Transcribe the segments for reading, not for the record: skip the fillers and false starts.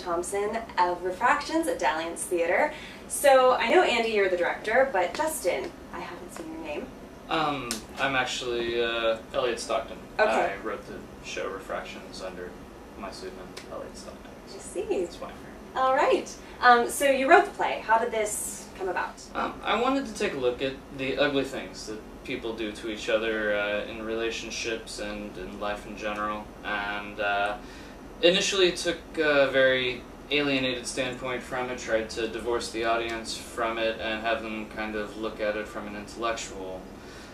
Thompson of Refractions at Dalliance Theater. So I know, Andy, you're the director, but Justin, I haven't seen your name. I'm actually Elliot Stockton. Okay. I wrote the show Refractions under my pseudonym, Elliot Stockton. I see. That's why I'm here. All right. So you wrote the play. How did this come about? I wanted to take a look at the ugly things that people do to each other in relationships and in life in general. And initially took a very alienated standpoint from it, tried to divorce the audience from it and have them kind of look at it from an intellectual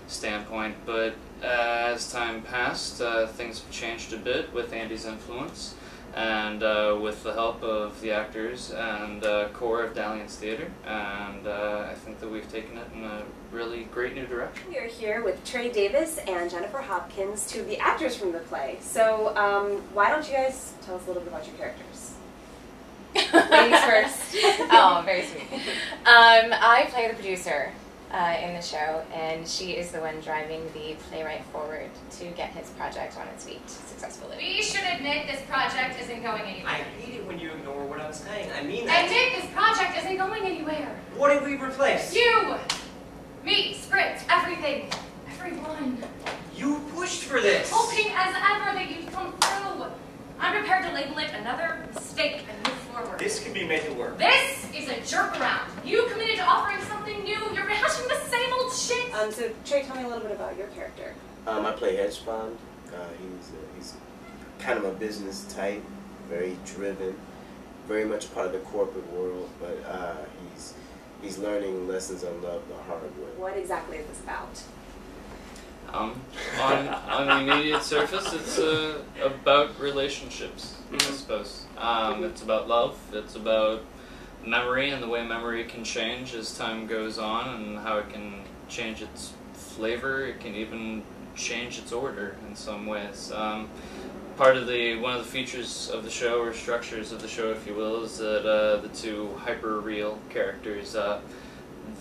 standpoint. But as time passed, things have changed a bit with Andy's influence and with the help of the actors and core of Dalliance Theater, and I think that we've taken it in a really great new direction. We are here with Trey Davis and Jennifer Hopkins, two of the actors from the play. So why don't you guys tell us a little bit about your characters? Ladies first. Oh, very sweet. I play the producer in the show, and she is the one driving the playwright forward to get his project on its feet successfully. We should admit this project isn't going anywhere. I hate it when you ignore what I'm saying. I mean that. Admit this project isn't going anywhere. What did we replace? You! Me, script, everything, everyone. You pushed for this. Hoping as ever that you'd come through. I'm prepared to label it another mistake and move forward. This can be made to work. This is a jerk around. You committed to offering something new. You're rehashing the same old shit. So Trey, tell me a little bit about your character. I play Hedge Fund. He's kind of a business type, very driven, very much part of the corporate world, but he's learning lessons on love the hard way. What exactly is this about? On the immediate surface, it's about relationships, I suppose. It's about love, it's about memory and the way memory can change as time goes on and how it can change its flavor, it can even change its order in some ways. One of the features of the show, or structures of the show if you will, is that the two hyper-real characters,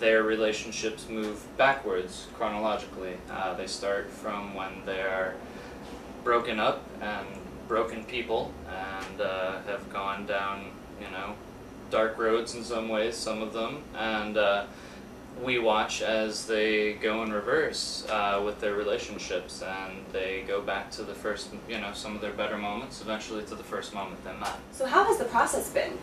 their relationships move backwards chronologically. They start from when they're broken up and broken people and have gone down, dark roads in some ways, some of them, and we watch as they go in reverse with their relationships, and they go back to the first, some of their better moments, eventually to the first moment they met. So how has the process been?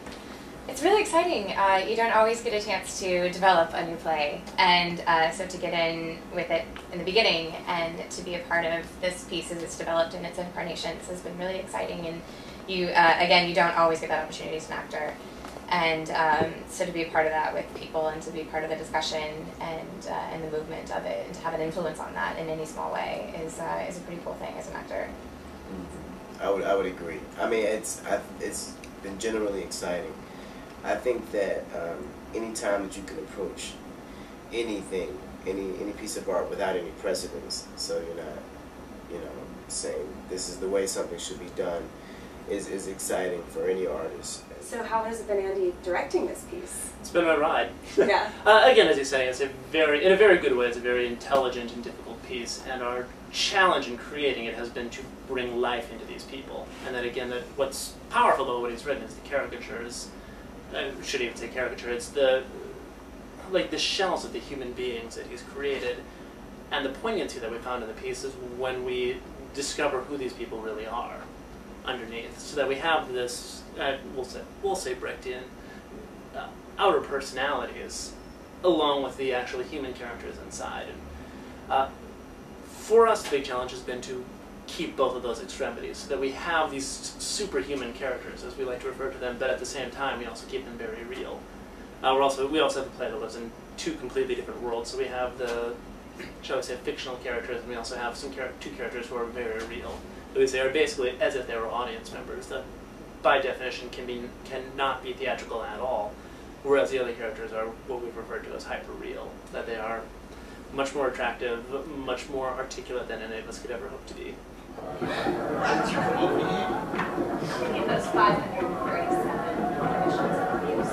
It's really exciting. You don't always get a chance to develop a new play, and so to get in with it in the beginning and to be a part of this piece as it's developed in its incarnations has been really exciting. And you, again, you don't always get that opportunity as an actor, and so to be a part of that with people and to be part of the discussion and the movement of it and to have an influence on that in any small way is a pretty cool thing as an actor. Mm-hmm. I would agree. I mean, it's been generally exciting. I think that any time that you can approach anything, any piece of art without any precedence, so you're not, saying this is the way something should be done, is exciting for any artist. So how has it been, Andy, directing this piece? It's been a ride. Yeah. Again, as you say, it's in a very good way. It's a very intelligent and difficult piece, and our challenge in creating it has been to bring life into these people. And then again, what's powerful about what he's written is the caricatures. I shouldn't even say caricature, it's the shells of the human beings that he's created, and the poignancy that we found in the piece is when we discover who these people really are underneath, so that we have this, we'll say Brechtian, outer personalities, along with the actual human characters inside. And, for us, the big challenge has been to keep both of those extremities, so that we have these superhuman characters, as we like to refer to them, but at the same time we also keep them very real. We also have a play that lives in two completely different worlds, so we have the, shall we say, fictional characters, and we also have two characters who are very real, that we say are basically as if they were audience members, that by definition cannot be theatrical at all, whereas the other characters are what we've referred to as hyper-real, that they are much more attractive, much more articulate than any of us could ever hope to be. How did you come over here? We get those 537 auditions and reviews.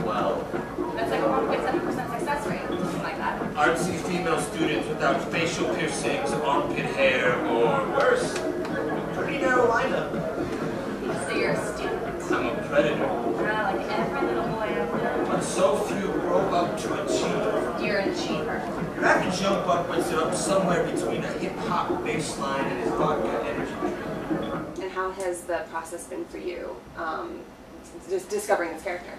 Well, That's like a 1.7% success rate, something like that. artsy female students without facial piercings, armpit hair, or worse. Pretty narrow lineup. So you're a student. I'm a predator. Yeah, like every little boy I've known. But so few grow up to achieve. You're an achiever. I can jump upwards up somewhere between a hip-hop bass line and his vodka energy drink. And how has the process been for you, just discovering this character?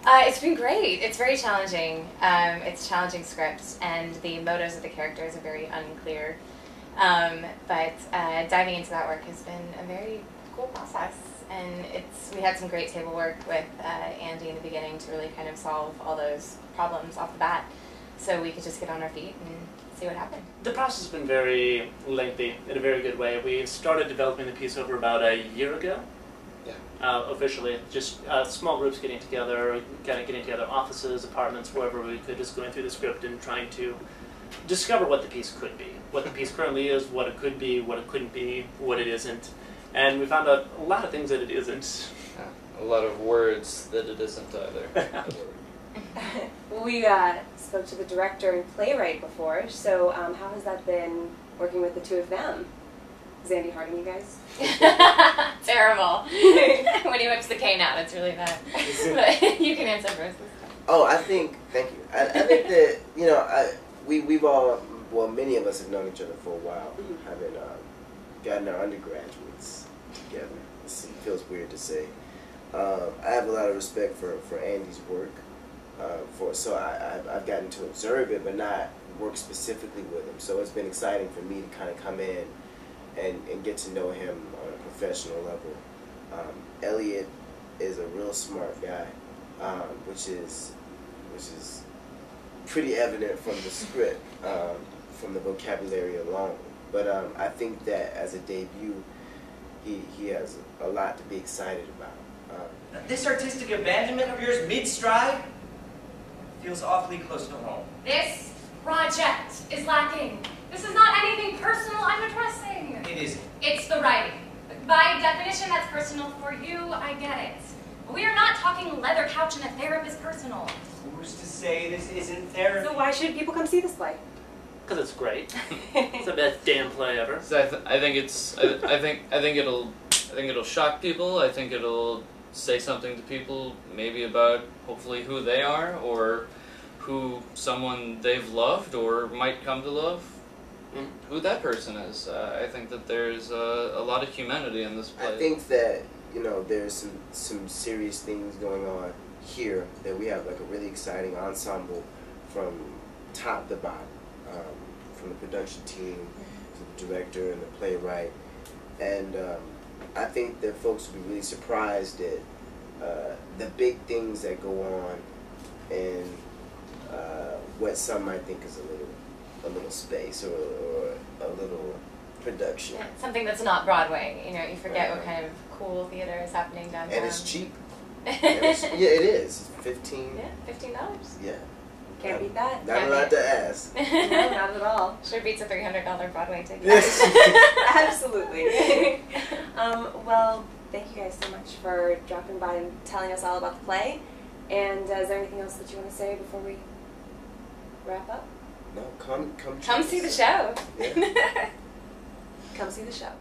It's been great. It's very challenging. It's challenging scripts, and the motives of the characters are very unclear. But diving into that work has been a very cool process, and we had some great table work with Andy in the beginning to really kind of solve all those problems off the bat, so we could just get on our feet and see what happened. The process has been very lengthy in a very good way. We started developing the piece over about a year ago. Officially, just small groups getting together, offices, apartments, wherever we could, just going through the script and trying to discover what the piece could be, what the piece currently is, what it could be, what it couldn't be, what it isn't. And we found out a lot of things that it isn't. A lot of words that it isn't either. We spoke to the director and playwright before, so how has that been working with the two of them? Is Andy hard on you guys? Terrible. When he whips the cane out, it's really bad. But you can answer first this time. Oh, thank you. I think that, you know, we've all, well, many of us have known each other for a while, having gotten our undergraduates together. It feels weird to say. I have a lot of respect for Andy's work, so I've gotten to observe it, but not work specifically with him. So it's been exciting for me to kind of come in and get to know him on a professional level. Elliot is a real smart guy, which is pretty evident from the script, from the vocabulary alone. But I think that as a debut, he has a lot to be excited about. This artistic abandonment of yours mid-stride feels awfully close to home. This project is lacking. This is not anything personal I'm addressing. It isn't. It's the writing. By definition, that's personal for you, I get it. We are not talking leather couch and a therapist personal. Who's to say this isn't therapy? So why should people come see this play? Because it's great. It's the best damn play ever. So I think it'll shock people. I think it'll say something to people, maybe about hopefully who they are, or who someone they've loved or might come to love. Who that person is. I think that there's a lot of humanity in this play. I think that, you know, there's some serious things going on here, that we have like a really exciting ensemble from top to bottom, from the production team to the director and the playwright, and I think that folks will be really surprised at the big things that go on and what some might think is a little space or a little production. Yeah, something that's not Broadway. You know, you forget what kind of cool theater is happening downtown. And it's cheap. Yeah, it is. $15. Yeah, $15. Yeah. Can't beat that. Not a lot to ask. No, not at all. Sure beats a $300 Broadway ticket. Absolutely. Well, thank you guys so much for dropping by and telling us all about the play. And is there anything else that you want to say before we wrap up? No, come See the show. Yeah. Come see the show.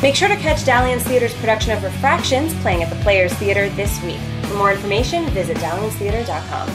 Make sure to catch Dalliance Theater's production of Refractions playing at the Players Theater this week. For more information, visit DallianceTheater.com.